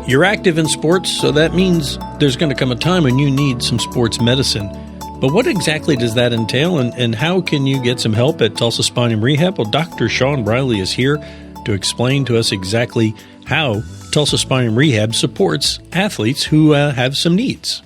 You're active in sports, so that means there's going to come a time when you need some sports medicine. But what exactly does that entail, and how can you get some help at Tulsa Spine and Rehab? Well, Dr. Sean Briley is here to explain to us exactly how Tulsa Spine and Rehab supports athletes who have some needs.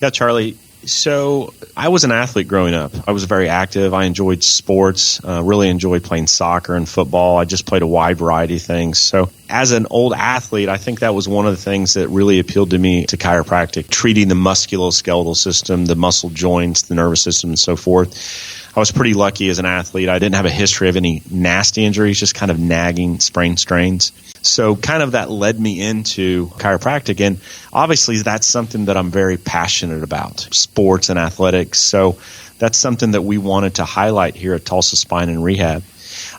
Yeah, Charlie. So I was an athlete growing up. I was very active. I enjoyed sports, really enjoyed playing soccer and football. I just played a wide variety of things. So as an old athlete, I think that was one of the things that really appealed to me to chiropractic, treating the musculoskeletal system, the muscle joints, the nervous system, and so forth. I was pretty lucky as an athlete. I didn't have a history of any nasty injuries, just kind of nagging sprain strains. So kind of that led me into chiropractic. And obviously that's something that I'm very passionate about, sports and athletics. So that's something that we wanted to highlight here at Tulsa Spine and Rehab.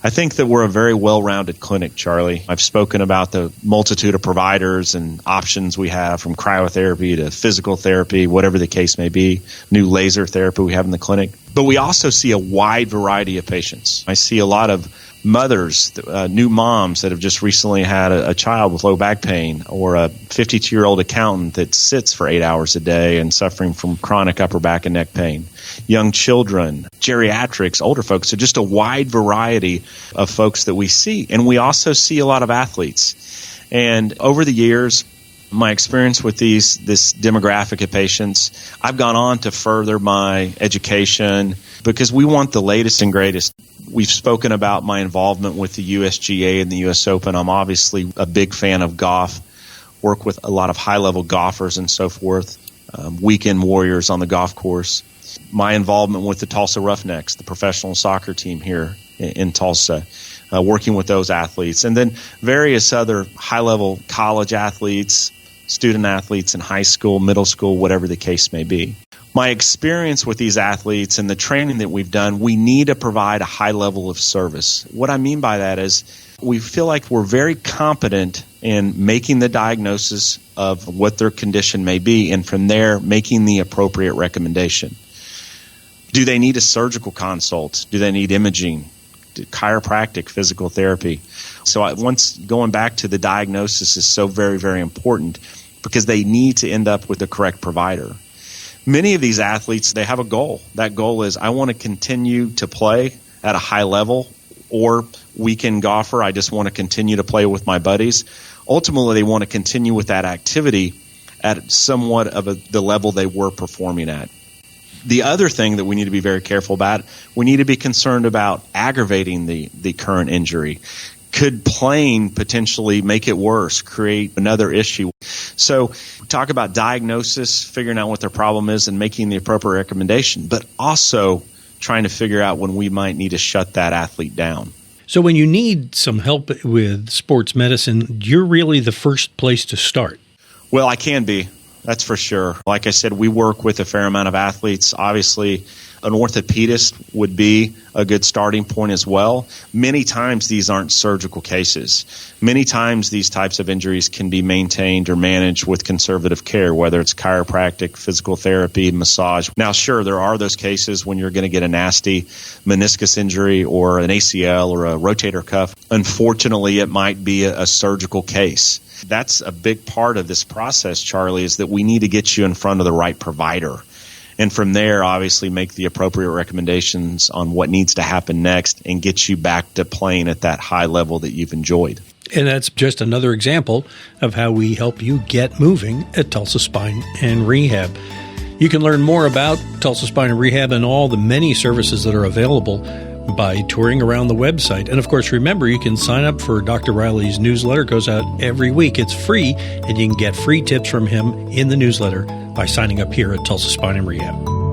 I think that we're a very well-rounded clinic, Charlie. I've spoken about the multitude of providers and options we have, from cryotherapy to physical therapy, whatever the case may be, new laser therapy we have in the clinic. But we also see a wide variety of patients. I see a lot of mothers, new moms that have just recently had a child with low back pain, or a 52-year-old accountant that sits for 8 hours a day and suffering from chronic upper back and neck pain, young children, geriatrics, older folks. So just a wide variety of folks that we see. And we also see a lot of athletes. And over the years, my experience with this demographic of patients, I've gone on to further my education because we want the latest and greatest. We've spoken about my involvement with the USGA and the US Open. I'm obviously a big fan of golf, work with a lot of high-level golfers and so forth, weekend warriors on the golf course. My involvement with the Tulsa Roughnecks, the professional soccer team here in Tulsa, working with those athletes, and then various other high-level college athletes, student athletes in high school, middle school, whatever the case may be. My experience with these athletes and the training that we've done, we need to provide a high level of service. What I mean by that is we feel like we're very competent in making the diagnosis of what their condition may be, and from there making the appropriate recommendation. Do they need a surgical consult? Do they need imaging? Chiropractic, physical therapy? So once going back to the diagnosis is so very, very important, because they need to end up with the correct provider. Many of these athletes, they have a goal. That goal is, I want to continue to play at a high level, or weekend golfer, I just want to continue to play with my buddies. Ultimately, they want to continue with that activity at somewhat of the level they were performing at. The other thing that we need to be very careful about, we need to be concerned about aggravating the current injury. Could playing potentially make it worse, create another issue? So talk about diagnosis, figuring out what their problem is and making the appropriate recommendation, but also trying to figure out when we might need to shut that athlete down. So when you need some help with sports medicine, you're really the first place to start. Well, I can be. That's for sure. Like I said, we work with a fair amount of athletes. Obviously, an orthopedist would be a good starting point as well. Many times these aren't surgical cases. Many times these types of injuries can be maintained or managed with conservative care, whether it's chiropractic, physical therapy, massage. Now, sure, there are those cases when you're going to get a nasty meniscus injury or an ACL or a rotator cuff. Unfortunately, it might be a surgical case. That's a big part of this process, Charlie, is that we need to get you in front of the right provider. And from there, obviously, make the appropriate recommendations on what needs to happen next and get you back to playing at that high level that you've enjoyed. And that's just another example of how we help you get moving at Tulsa Spine and Rehab. You can learn more about Tulsa Spine and Rehab and all the many services that are available by touring around the website. And of course, remember, you can sign up for Dr. Riley's newsletter. It goes out every week. It's free, and you can get free tips from him in the newsletter by signing up here at Tulsa Spine and Rehab.